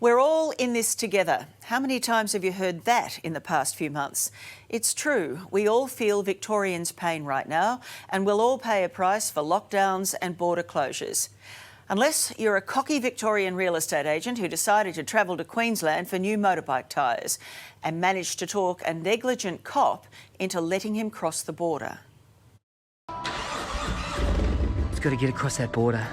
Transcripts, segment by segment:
We're all in this together. How many times have you heard that in the past few months? It's true. We all feel Victorians' pain right now, and we'll all pay a price for lockdowns and border closures. Unless you're a cocky Victorian real estate agent who decided to travel to Queensland for new motorbike tyres and managed to talk a negligent cop into letting him cross the border. He's got to get across that border.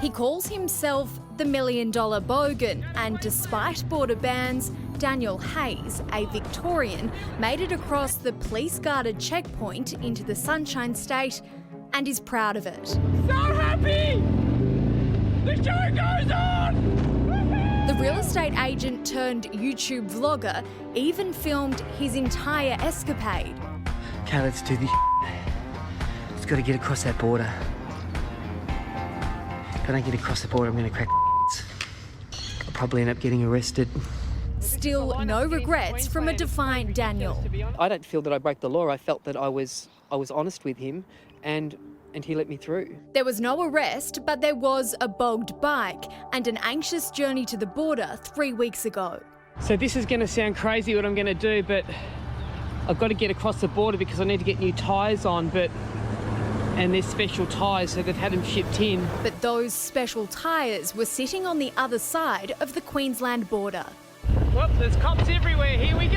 He calls himself the $1 Million Bogan, and despite border bans, Daniel Hayes, a Victorian, made it across the police-guarded checkpoint into the Sunshine State and is proud of it. So happy! The show goes on! The real estate agent turned YouTube vlogger even filmed his entire escapade. Okay, let's do this. He's got to get across that border. If I don't get across the border, I'm going to crack. I'll probably end up getting arrested. Still no regrets from a defiant Daniel. I don't feel that I broke the law. I felt that I was honest with him, and he let me through. There was no arrest, but there was a bogged bike and an anxious journey to the border 3 weeks ago. So this is going to sound crazy what I'm going to do, but I've got to get across the border because I need to get new tyres on, and they're special tyres, so they've had them shipped in. But those special tyres were sitting on the other side of the Queensland border. Well, there's cops everywhere. Here we go.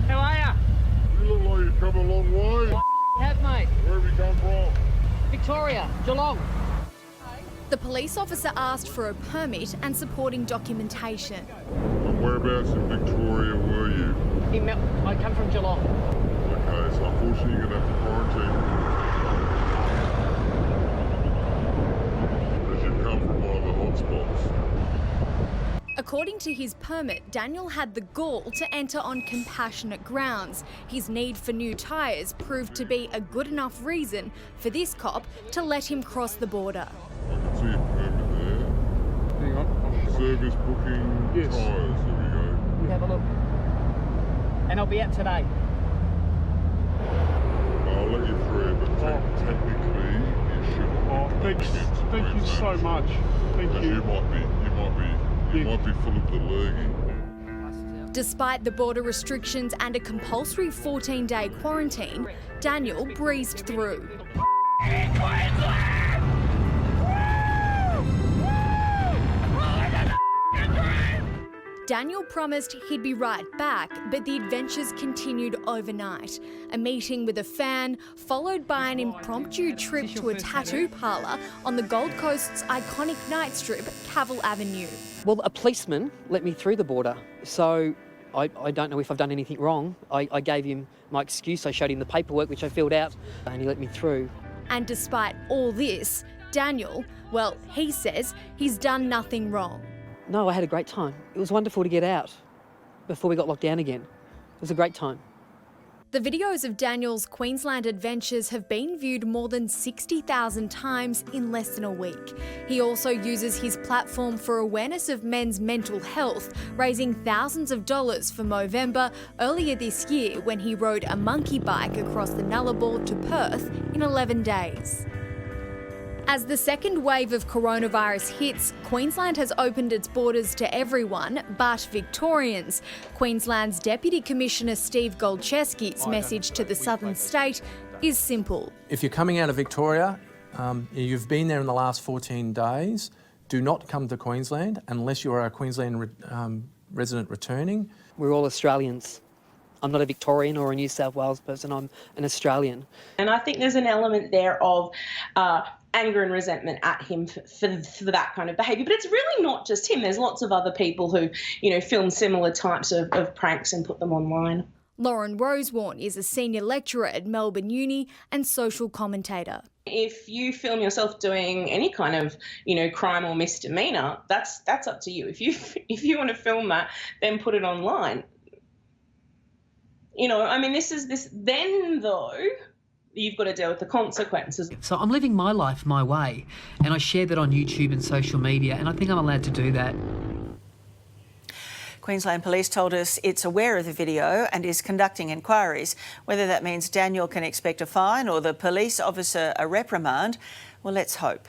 How are ya? You look like you've come a long way. Have, mate. Where have you come from? Victoria, Geelong. The police officer asked for a permit and supporting documentation. And whereabouts in Victoria were you? I come from Geelong. Okay, so unfortunately you're going to have to quarantine. As you come from one of the hotspots. According to his permit, Daniel had the gall to enter on compassionate grounds. His need for new tyres proved to be a good enough reason for this cop to let him cross the border. I can see your permit there. Hang on. Service booking Yes. tyres, there we go. You have a look. And I'll be out today. I'll let you through, but technically you shouldn't. Oh, thank you so much. Thank Because you. you might be full of the lurgy. Despite the border restrictions and a compulsory 14-day quarantine, Daniel breezed through. Daniel promised he'd be right back, but the adventures continued overnight. A meeting with a fan, followed by an impromptu trip to a tattoo parlour on the Gold Coast's iconic night strip, Cavill Avenue. Well, a policeman let me through the border, so I don't know if I've done anything wrong. I gave him my excuse, I showed him the paperwork which I filled out, and he let me through. And despite all this, Daniel, well, he says he's done nothing wrong. No, I had a great time. It was wonderful to get out before we got locked down again. It was a great time. The videos of Daniel's Queensland adventures have been viewed more than 60,000 times in less than a week. He also uses his platform for awareness of men's mental health, raising thousands of dollars for Movember earlier this year when he rode a monkey bike across the Nullarbor to Perth in 11 days. As the second wave of coronavirus hits, Queensland has opened its borders to everyone but Victorians. Queensland's Deputy Commissioner Steve Golczewski's message to the southern state is simple. If you're coming out of Victoria, you've been there in the last 14 days, do not come to Queensland unless you are a Queensland resident returning. We're all Australians. I'm not a Victorian or a New South Wales person, I'm an Australian. And I think there's an element there of anger and resentment at him for that kind of behaviour. But it's really not just him. There's lots of other people who, film similar types of pranks and put them online. Lauren Rosewarne is a senior lecturer at Melbourne Uni and social commentator. If you film yourself doing any kind of, crime or misdemeanour, that's up to you. If you want to film that, then put it online. Then though, you've got to deal with the consequences. So I'm living my life my way, and I share that on YouTube and social media, and I think I'm allowed to do that. Queensland Police told us it's aware of the video and is conducting inquiries. Whether that means Daniel can expect a fine or the police officer a reprimand, well, let's hope.